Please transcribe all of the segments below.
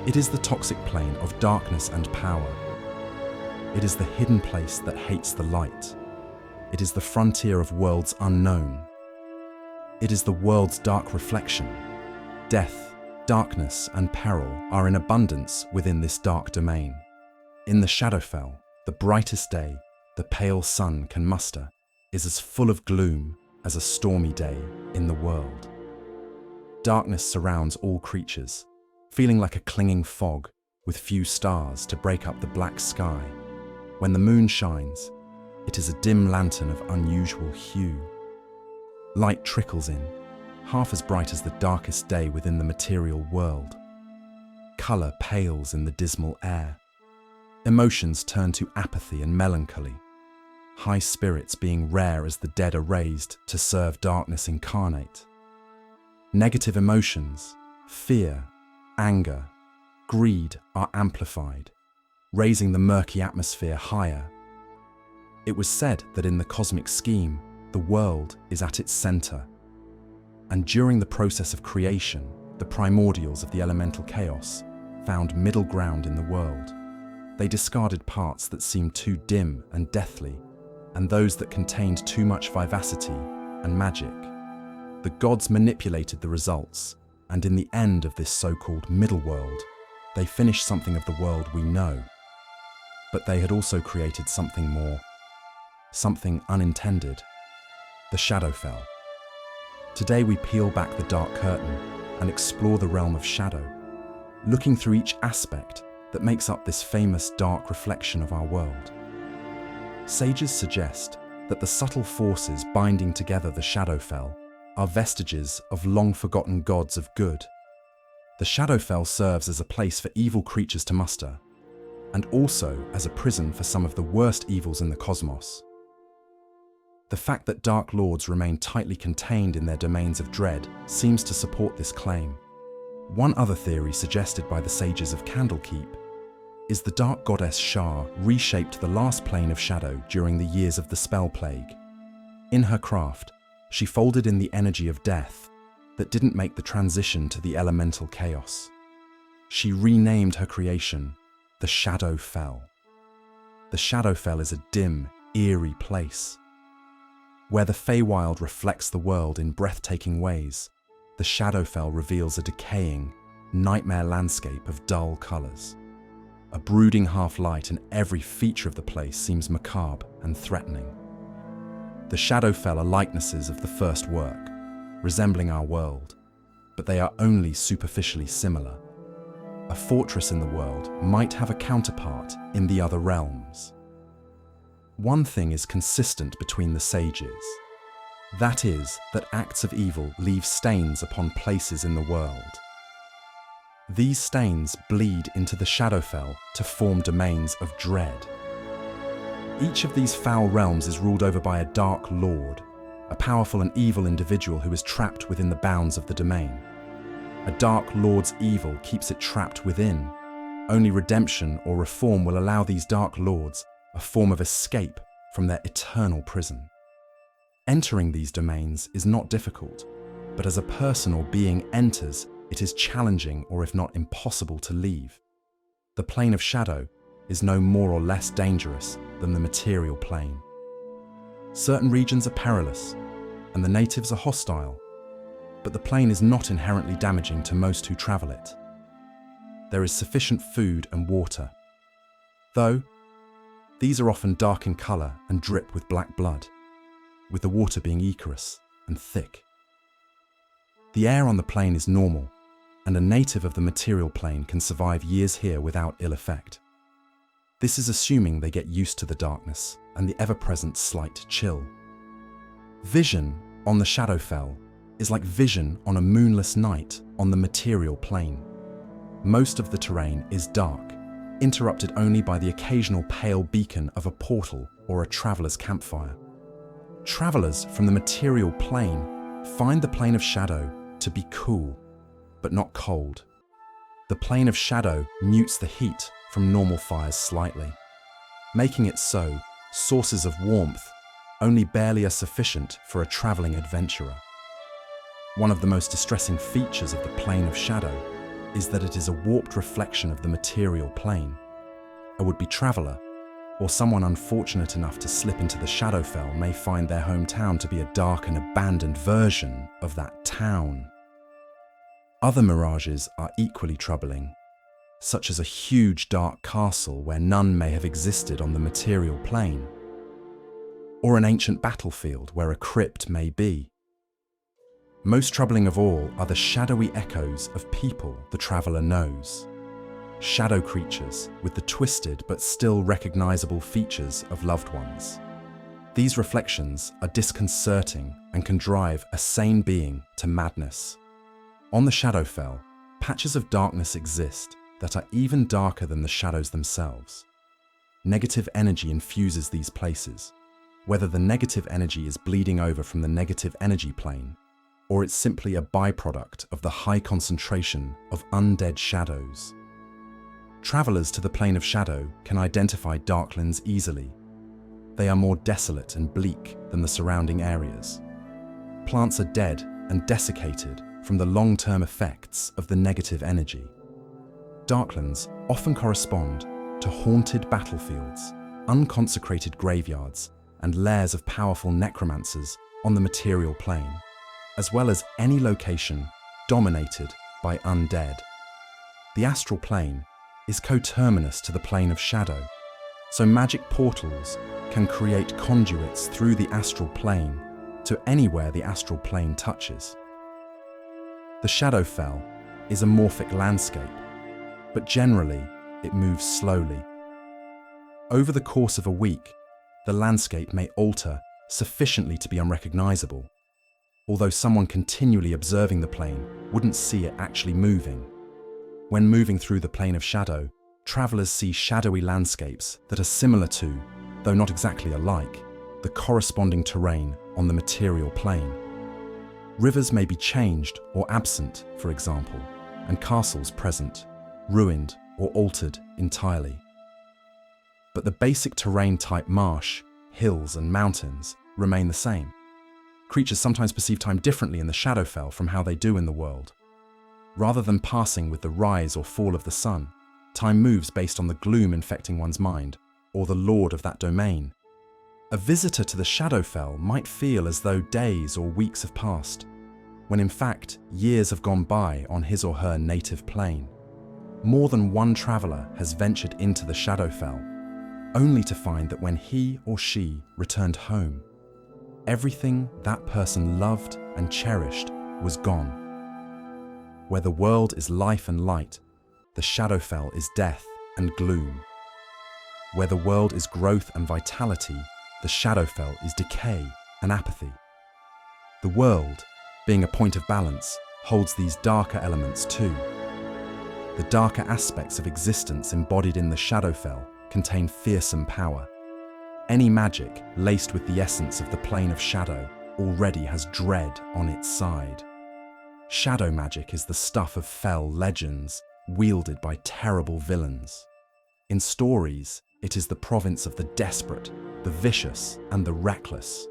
It is the toxic plane of darkness and power. It is the hidden place that hates the light. It is the frontier of worlds unknown. It is the world's dark reflection. Death, darkness, and peril are in abundance within this dark domain. In the Shadowfell, the brightest day the pale sun can muster is as full of gloom as a stormy day in the world. Darkness surrounds all creatures, feeling like a clinging fog with few stars to break up the black sky. When the moon shines, it is a dim lantern of unusual hue. Light trickles in, half as bright as the darkest day within the material world. Color pales in the dismal air. Emotions turn to apathy and melancholy, high spirits being rare as the dead are raised to serve darkness incarnate. Negative emotions, fear, anger, greed are amplified, raising the murky atmosphere higher. It was said that in the cosmic scheme, the world is at its center. And during the process of creation, the primordials of the elemental chaos found middle ground in the world. They discarded parts that seemed too dim and deathly, and those that contained too much vivacity and magic. The gods manipulated the results, and in the end of this so-called middle world, they finished something of the world we know. But they had also created something more, something unintended, the Shadowfell. Today we peel back the dark curtain and explore the realm of shadow, looking through each aspect that makes up this famous dark reflection of our world. Sages suggest that the subtle forces binding together the Shadowfell are vestiges of long-forgotten gods of good. The Shadowfell serves as a place for evil creatures to muster, and also as a prison for some of the worst evils in the cosmos. The fact that Dark Lords remain tightly contained in their domains of dread seems to support this claim. One other theory suggested by the sages of Candlekeep is the dark goddess Shah reshaped the last plane of shadow during the years of the Spell Plague. In her craft, she folded in the energy of death that didn't make the transition to the elemental chaos. She renamed her creation the Shadowfell. The Shadowfell is a dim, eerie place. Where the Feywild reflects the world in breathtaking ways, the Shadowfell reveals a decaying, nightmare landscape of dull colors. A brooding half-light, and every feature of the place seems macabre and threatening. The Shadowfell are likenesses of the first work, resembling our world, but they are only superficially similar. A fortress in the world might have a counterpart in the other realms. One thing is consistent between the sages. That is, that acts of evil leave stains upon places in the world. These stains bleed into the Shadowfell to form domains of dread. Each of these foul realms is ruled over by a Dark Lord, a powerful and evil individual who is trapped within the bounds of the domain. A Dark Lord's evil keeps it trapped within. Only redemption or reform will allow these Dark Lords a form of escape from their eternal prison. Entering these domains is not difficult, but as a person or being enters, it is challenging or if not impossible to leave. The plane of shadow is no more or less dangerous than the material plane. Certain regions are perilous, and the natives are hostile, but the plane is not inherently damaging to most who travel it. There is sufficient food and water, though these are often dark in color and drip with black blood, with the water being ichorous and thick. The air on the plane is normal, and a native of the material plane can survive years here without ill effect. This is assuming they get used to the darkness and the ever-present slight chill. Vision on the Shadowfell is like vision on a moonless night on the material plane. Most of the terrain is dark, interrupted only by the occasional pale beacon of a portal or a traveler's campfire. Travelers from the material plane find the plane of shadow to be cool, but not cold. The plane of shadow mutes the heat from normal fires slightly, making it so sources of warmth only barely are sufficient for a traveling adventurer. One of the most distressing features of the plane of shadow is that it is a warped reflection of the material plane. A would-be traveller, or someone unfortunate enough to slip into the Shadowfell, may find their hometown to be a dark and abandoned version of that town. Other mirages are equally troubling, such as a huge dark castle where none may have existed on the material plane, or an ancient battlefield where a crypt may be. Most troubling of all are the shadowy echoes of people the traveller knows. Shadow creatures with the twisted but still recognizable features of loved ones. These reflections are disconcerting and can drive a sane being to madness. On the Shadowfell, patches of darkness exist that are even darker than the shadows themselves. Negative energy infuses these places, whether the negative energy is bleeding over from the negative energy plane, or it's simply a byproduct of the high concentration of undead shadows. Travelers to the plane of shadow can identify darklands easily. They are more desolate and bleak than the surrounding areas. Plants are dead and desiccated from the long-term effects of the negative energy. Darklands often correspond to haunted battlefields, unconsecrated graveyards, and lairs of powerful necromancers on the material plane, as well as any location dominated by undead. The astral plane is coterminous to the plane of shadow, so magic portals can create conduits through the astral plane to anywhere the astral plane touches. The Shadowfell is a morphic landscape, but generally it moves slowly. Over the course of a week, the landscape may alter sufficiently to be unrecognizable, although someone continually observing the plane wouldn't see it actually moving. When moving through the plane of shadow, travelers see shadowy landscapes that are similar to, though not exactly alike, the corresponding terrain on the material plane. Rivers may be changed or absent, for example, and castles present, ruined or altered entirely. But the basic terrain type marsh, hills and mountains remain the same. Creatures sometimes perceive time differently in the Shadowfell from how they do in the world. Rather than passing with the rise or fall of the sun, time moves based on the gloom infecting one's mind, or the lord of that domain. A visitor to the Shadowfell might feel as though days or weeks have passed, when in fact years have gone by on his or her native plane. More than one traveller has ventured into the Shadowfell, only to find that when he or she returned home, everything that person loved and cherished was gone. Where the world is life and light, the Shadowfell is death and gloom. Where the world is growth and vitality, the Shadowfell is decay and apathy. The world, being a point of balance, holds these darker elements too. The darker aspects of existence embodied in the Shadowfell contain fearsome power. Any magic laced with the essence of the plane of shadow already has dread on its side. Shadow magic is the stuff of fell legends, wielded by terrible villains. In stories, it is the province of the desperate, the vicious, and the reckless.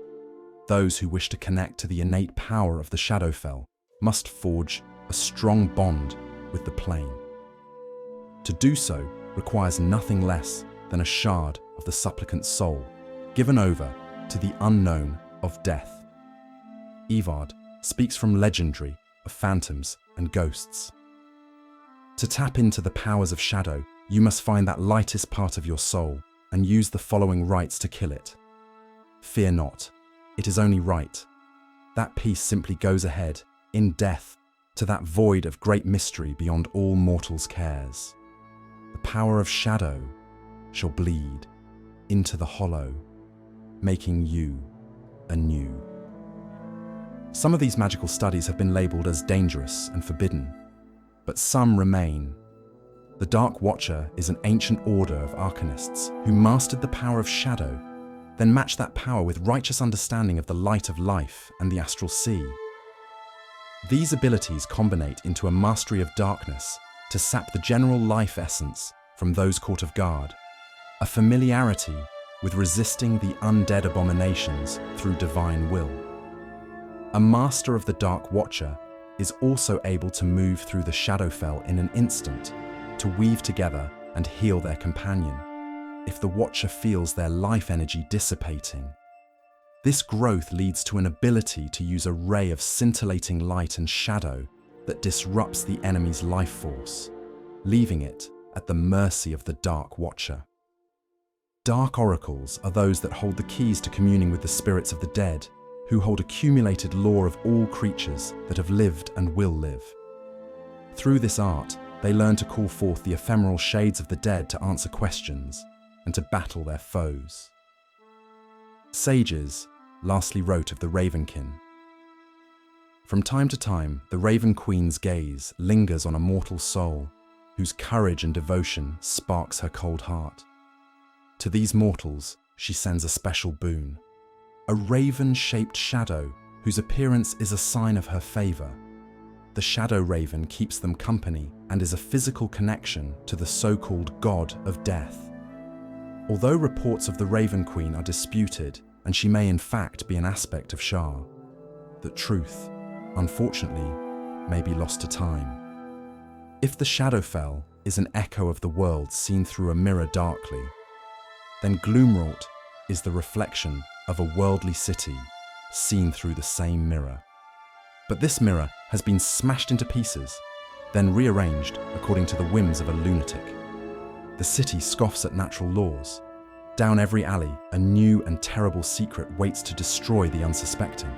Those who wish to connect to the innate power of the Shadowfell must forge a strong bond with the plane. To do so requires nothing less than a shard of the supplicant's soul, given over to the unknown of death. Evard speaks from legendary of phantoms and ghosts. To tap into the powers of shadow, you must find that lightest part of your soul and use the following rites to kill it. Fear not, it is only right. That piece simply goes ahead, in death, to that void of great mystery beyond all mortals' cares. The power of shadow shall bleed into the hollow, making you anew. Some of these magical studies have been labelled as dangerous and forbidden, but some remain. The Dark Watcher is an ancient order of arcanists who mastered the power of shadow, then matched that power with righteous understanding of the light of life and the astral sea. These abilities combinate into a mastery of darkness to sap the general life essence from those caught off guard, a familiarity with resisting the undead abominations through divine will. A master of the Dark Watcher is also able to move through the Shadowfell in an instant, to weave together and heal their companion, if the Watcher feels their life energy dissipating. This growth leads to an ability to use a ray of scintillating light and shadow that disrupts the enemy's life force, leaving it at the mercy of the Dark Watcher. Dark Oracles are those that hold the keys to communing with the spirits of the dead, who hold accumulated lore of all creatures that have lived and will live. Through this art, they learn to call forth the ephemeral shades of the dead to answer questions and to battle their foes. Sages lastly wrote of the Ravenkin. From time to time, the Raven Queen's gaze lingers on a mortal soul whose courage and devotion sparks her cold heart. To these mortals, she sends a special boon, a raven-shaped shadow whose appearance is a sign of her favor. The Shadow Raven keeps them company and is a physical connection to the so-called God of Death. Although reports of the Raven Queen are disputed, and she may in fact be an aspect of Shah, the truth, unfortunately, may be lost to time. If the Shadowfell is an echo of the world seen through a mirror darkly, then Gloomwrought is the reflection of a worldly city seen through the same mirror. But this mirror has been smashed into pieces, then rearranged according to the whims of a lunatic. The city scoffs at natural laws. Down every alley, a new and terrible secret waits to destroy the unsuspecting.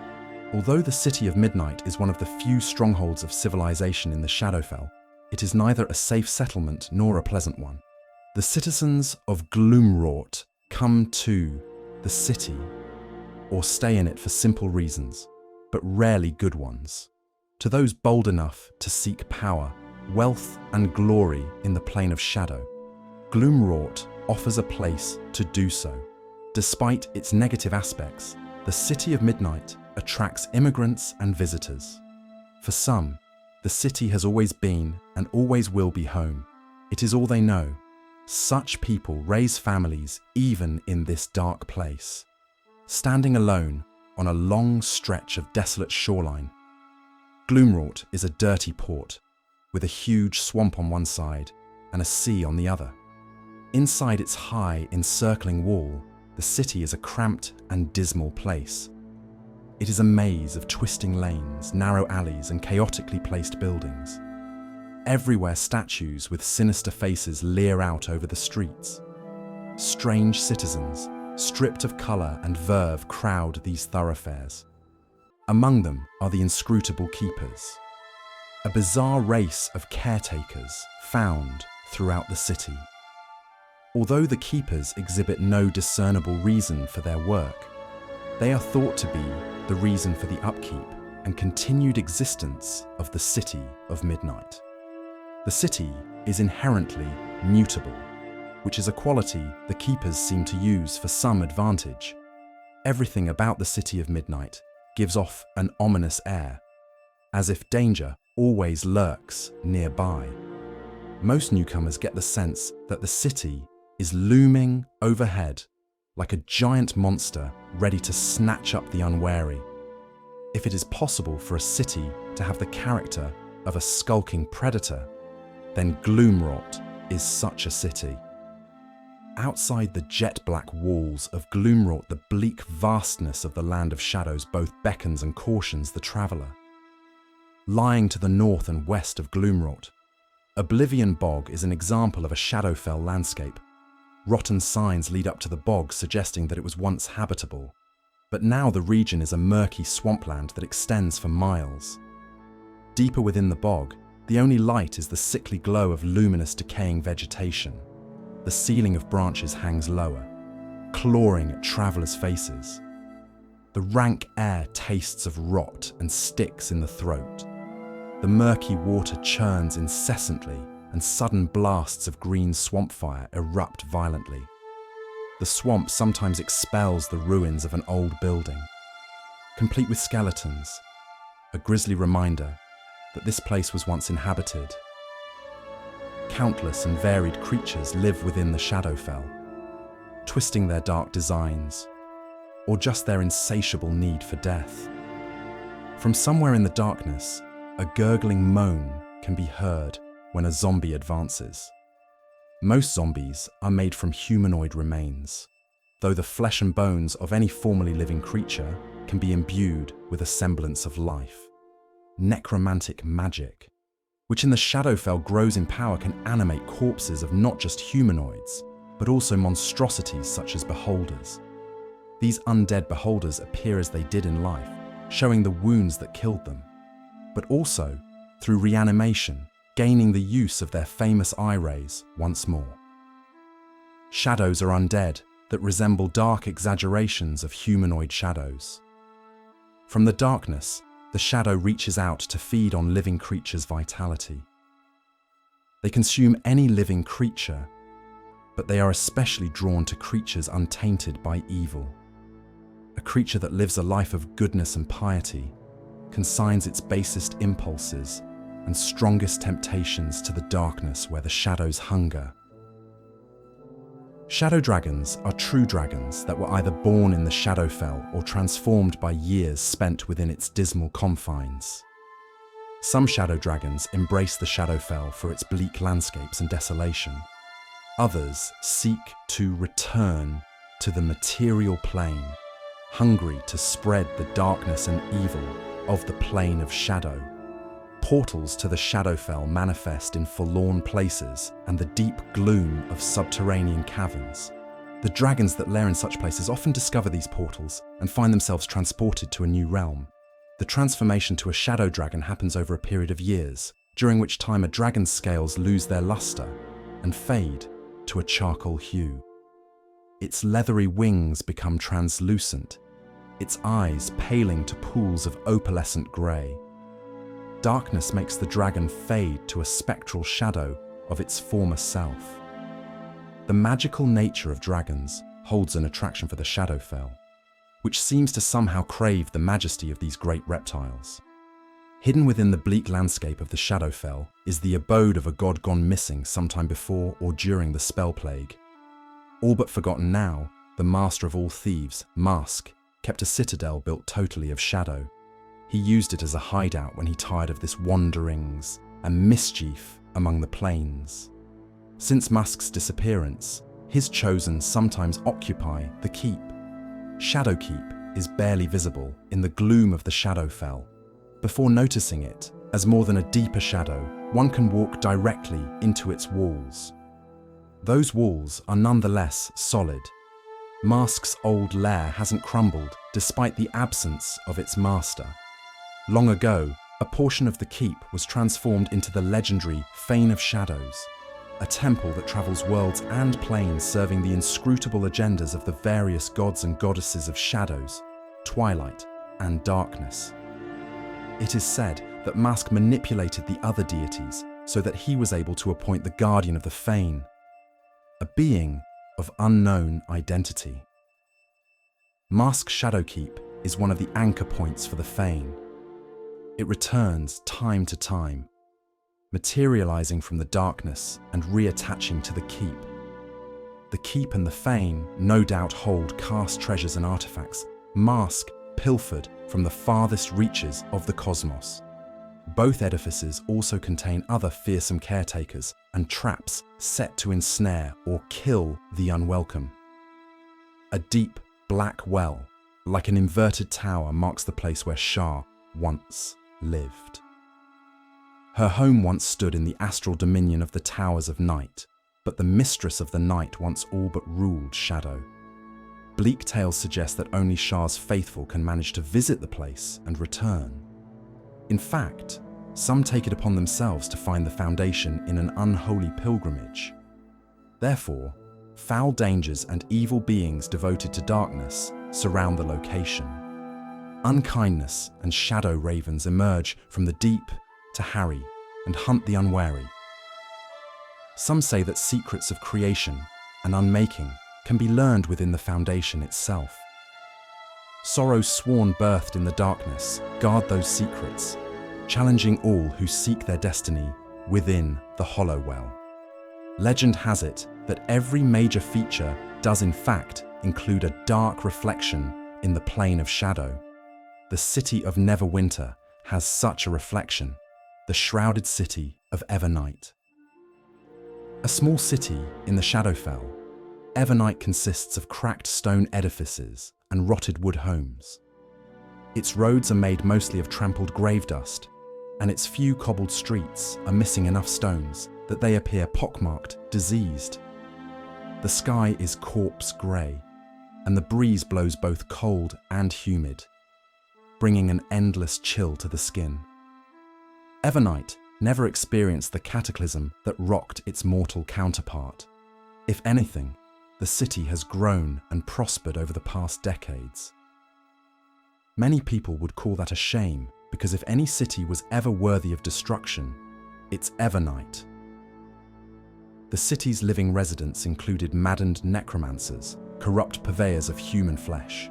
Although the City of Midnight is one of the few strongholds of civilization in the Shadowfell, it is neither a safe settlement nor a pleasant one. The citizens of Gloomwrought come to the city or stay in it for simple reasons, but rarely good ones. To those bold enough to seek power, wealth, and glory in the plane of shadow, Gloomwrought offers a place to do so. Despite its negative aspects, the City of Midnight attracts immigrants and visitors. For some, the city has always been and always will be home. It is all they know. Such people raise families even in this dark place. Standing alone on a long stretch of desolate shoreline, Gloomwrought is a dirty port with a huge swamp on one side and a sea on the other. Inside its high, encircling wall, the city is a cramped and dismal place. It is a maze of twisting lanes, narrow alleys, and chaotically placed buildings. Everywhere statues with sinister faces leer out over the streets. Strange citizens, stripped of colour and verve, crowd these thoroughfares. Among them are the inscrutable keepers, a bizarre race of caretakers found throughout the city. Although the keepers exhibit no discernible reason for their work, they are thought to be the reason for the upkeep and continued existence of the City of Midnight. The city is inherently mutable, which is a quality the keepers seem to use for some advantage. Everything about the City of Midnight gives off an ominous air, as if danger always lurks nearby. Most newcomers get the sense that the city is looming overhead like a giant monster ready to snatch up the unwary. If it is possible for a city to have the character of a skulking predator, then Gloomwrought is such a city. Outside the jet-black walls of Gloomwrought, the bleak vastness of the Land of Shadows both beckons and cautions the traveller. Lying to the north and west of Gloomwrought, Oblivion Bog is an example of a Shadowfell landscape. Rotten signs lead up to the bog, suggesting that it was once habitable, but now the region is a murky swampland that extends for miles. Deeper within the bog, the only light is the sickly glow of luminous decaying vegetation. The ceiling of branches hangs lower, clawing at travellers' faces. The rank air tastes of rot and sticks in the throat. The murky water churns incessantly, and sudden blasts of green swamp fire erupt violently. The swamp sometimes expels the ruins of an old building, complete with skeletons, a grisly reminder that this place was once inhabited. Countless and varied creatures live within the Shadowfell, twisting their dark designs, or just their insatiable need for death. From somewhere in the darkness, a gurgling moan can be heard when a zombie advances. Most zombies are made from humanoid remains, though the flesh and bones of any formerly living creature can be imbued with a semblance of life. Necromantic magic, which in the Shadowfell grows in power, can animate corpses of not just humanoids, but also monstrosities such as beholders. These undead beholders appear as they did in life, showing the wounds that killed them, but also, through reanimation, gaining the use of their famous eye rays once more. Shadows are undead that resemble dark exaggerations of humanoid shadows. From the darkness, the shadow reaches out to feed on living creatures' vitality. They consume any living creature, but they are especially drawn to creatures untainted by evil. A creature that lives a life of goodness and piety consigns its basest impulses and strongest temptations to the darkness where the shadows hunger. Shadow dragons are true dragons that were either born in the Shadowfell or transformed by years spent within its dismal confines. Some shadow dragons embrace the Shadowfell for its bleak landscapes and desolation. Others seek to return to the material plane, hungry to spread the darkness and evil of the plane of shadow. Portals to the Shadowfell manifest in forlorn places and the deep gloom of subterranean caverns. The dragons that lair in such places often discover these portals and find themselves transported to a new realm. The transformation to a shadow dragon happens over a period of years, during which time a dragon's scales lose their luster and fade to a charcoal hue. Its leathery wings become translucent, its eyes paling to pools of opalescent grey. Darkness makes the dragon fade to a spectral shadow of its former self. The magical nature of dragons holds an attraction for the Shadowfell, which seems to somehow crave the majesty of these great reptiles. Hidden within the bleak landscape of the Shadowfell is the abode of a god gone missing sometime before or during the spell plague. All but forgotten now, the master of all thieves, Mask, kept a citadel built totally of shadow. He used it as a hideout when he tired of this wanderings and mischief among the plains. Since Mask's disappearance, his chosen sometimes occupy the keep. Shadowkeep is barely visible in the gloom of the Shadowfell. Before noticing it as more than a deeper shadow, one can walk directly into its walls. Those walls are nonetheless solid. Mask's old lair hasn't crumbled despite the absence of its master. Long ago, a portion of the keep was transformed into the legendary Fane of Shadows, a temple that travels worlds and planes serving the inscrutable agendas of the various gods and goddesses of shadows, twilight, and darkness. It is said that Mask manipulated the other deities so that he was able to appoint the guardian of the Fane, a being of unknown identity. Mask Shadowkeep is one of the anchor points for the Fane. It returns time to time, materializing from the darkness and reattaching to the keep. The keep and the Fane no doubt hold cast treasures and artifacts, Mask pilfered from the farthest reaches of the cosmos. Both edifices also contain other fearsome caretakers and traps set to ensnare or kill the unwelcome. A deep, black well, like an inverted tower, marks the place where Shah once lived. Her home once stood in the astral dominion of the Towers of Night, but the mistress of the night once all but ruled Shadow. Bleak tales suggest that only Shah's faithful can manage to visit the place and return. In fact, some take it upon themselves to find the foundation in an unholy pilgrimage. Therefore, foul dangers and evil beings devoted to darkness surround the location. Unkindness and shadow ravens emerge from the deep to harry and hunt the unwary. Some say that secrets of creation and unmaking can be learned within the foundation itself. Sorrows sworn birthed in the darkness guard those secrets, challenging all who seek their destiny within the hollow well. Legend has it that every major feature does in fact include a dark reflection in the plane of shadow. The city of Neverwinter has such a reflection, the shrouded city of Evernight. A small city in the Shadowfell, Evernight consists of cracked stone edifices and rotted wood homes. Its roads are made mostly of trampled grave dust, and its few cobbled streets are missing enough stones that they appear pockmarked, diseased. The sky is corpse grey, and the breeze blows both cold and humid, bringing an endless chill to the skin. Evernight never experienced the cataclysm that rocked its mortal counterpart. If anything, the city has grown and prospered over the past decades. Many people would call that a shame, because if any city was ever worthy of destruction, it's Evernight. The city's living residents included maddened necromancers, corrupt purveyors of human flesh,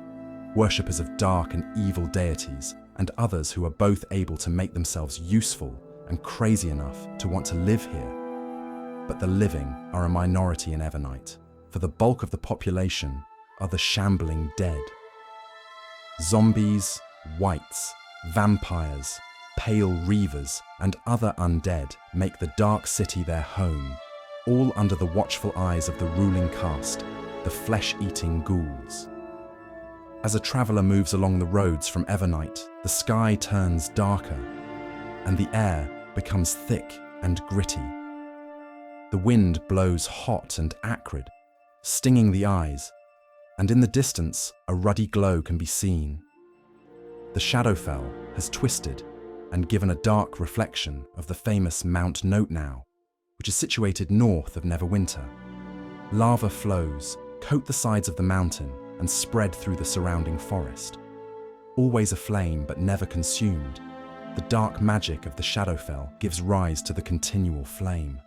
worshippers of dark and evil deities, and others who are both able to make themselves useful and crazy enough to want to live here. But the living are a minority in Evernight, for the bulk of the population are the shambling dead. Zombies, wights, vampires, pale reavers, and other undead make the dark city their home, all under the watchful eyes of the ruling caste, the flesh-eating ghouls. As a traveller moves along the roads from Evernight, the sky turns darker, and the air becomes thick and gritty. The wind blows hot and acrid, stinging the eyes, and in the distance a ruddy glow can be seen. The Shadowfell has twisted and given a dark reflection of the famous Mount Notenow, which is situated north of Neverwinter. Lava flows coat the sides of the mountain and spread through the surrounding forest. Always aflame but never consumed, the dark magic of the Shadowfell gives rise to the continual flame.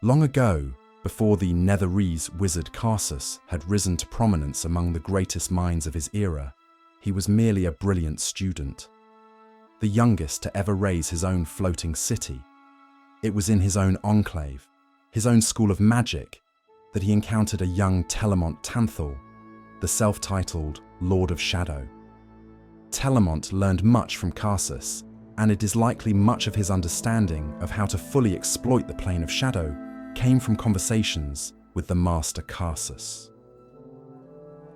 Long ago, before the Netherese wizard Karsus had risen to prominence among the greatest minds of his era, he was merely a brilliant student, the youngest to ever raise his own floating city. It was in his own enclave, his own school of magic, that he encountered a young Telemont Tanthal, the self-titled Lord of Shadow. Telemont learned much from Karsus, and it is likely much of his understanding of how to fully exploit the plane of shadow came from conversations with the master Karsus.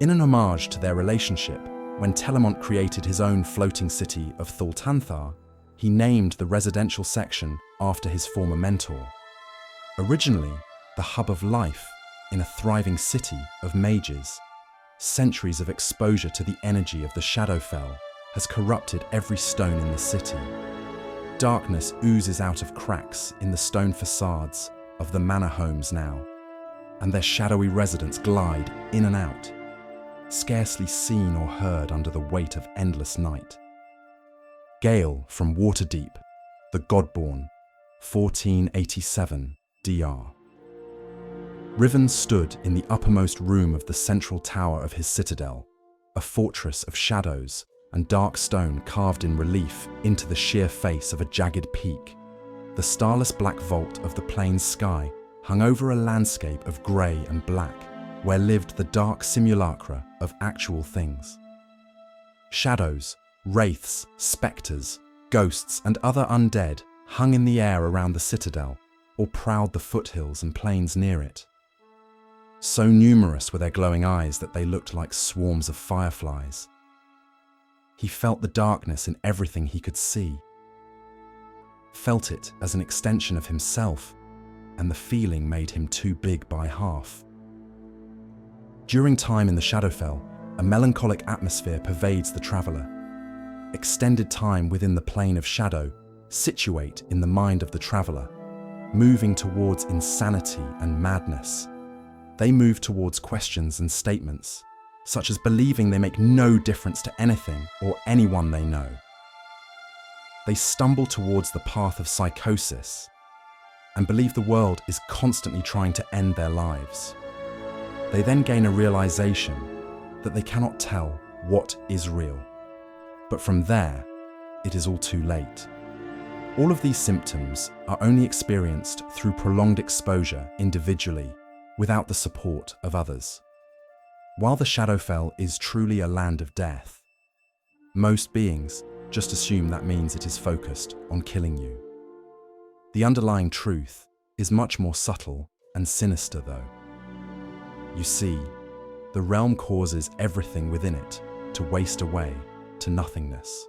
In an homage to their relationship, when Telemont created his own floating city of Thultanthar, he named the residential section after his former mentor. Originally, the hub of life in a thriving city of mages, centuries of exposure to the energy of the Shadowfell has corrupted every stone in the city. Darkness oozes out of cracks in the stone facades of the manor homes now, and their shadowy residents glide in and out, scarcely seen or heard under the weight of endless night. Gale from Waterdeep, the Godborn, 1487 DR. Riven stood in the uppermost room of the central tower of his citadel, a fortress of shadows and dark stone carved in relief into the sheer face of a jagged peak. The starless black vault of the plain's sky hung over a landscape of grey and black, where lived the dark simulacra of actual things. Shadows, wraiths, spectres, ghosts, and other undead hung in the air around the citadel, or prowled the foothills and plains near it. So numerous were their glowing eyes that they looked like swarms of fireflies. He felt the darkness in everything he could see, felt it as an extension of himself, and the feeling made him too big by half. During time in the Shadowfell, a melancholic atmosphere pervades the traveller. Extended time within the plane of shadow situate in the mind of the traveller, moving towards insanity and madness. They move towards questions and statements, such as believing they make no difference to anything or anyone they know. They stumble towards the path of psychosis and believe the world is constantly trying to end their lives. They then gain a realization that they cannot tell what is real. But from there, it is all too late. All of these symptoms are only experienced through prolonged exposure individually, without the support of others. While the Shadowfell is truly a land of death, most beings just assume that means it is focused on killing you. The underlying truth is much more subtle and sinister, though. You see, the realm causes everything within it to waste away to nothingness.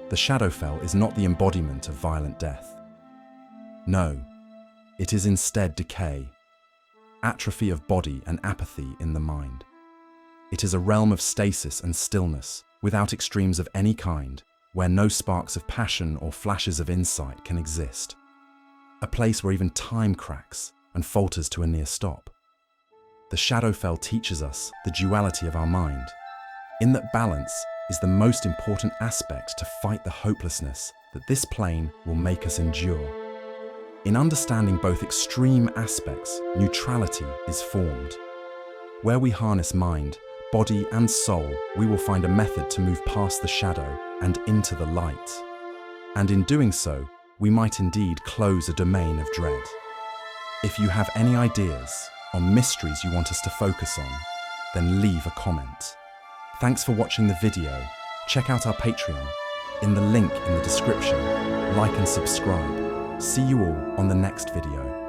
The Shadowfell is not the embodiment of violent death. No, it is instead decay, atrophy of body and apathy in the mind. It is a realm of stasis and stillness, without extremes of any kind, where no sparks of passion or flashes of insight can exist. A place where even time cracks and falters to a near stop. The Shadowfell teaches us the duality of our mind, in that balance is the most important aspect to fight the hopelessness that this plane will make us endure. In understanding both extreme aspects, neutrality is formed. Where we harness mind, body and soul, we will find a method to move past the shadow and into the light. And in doing so, we might indeed close a domain of dread. If you have any ideas on mysteries you want us to focus on, then leave a comment. Thanks for watching the video. Check out our Patreon in the link in the description. Like and subscribe. See you all on the next video.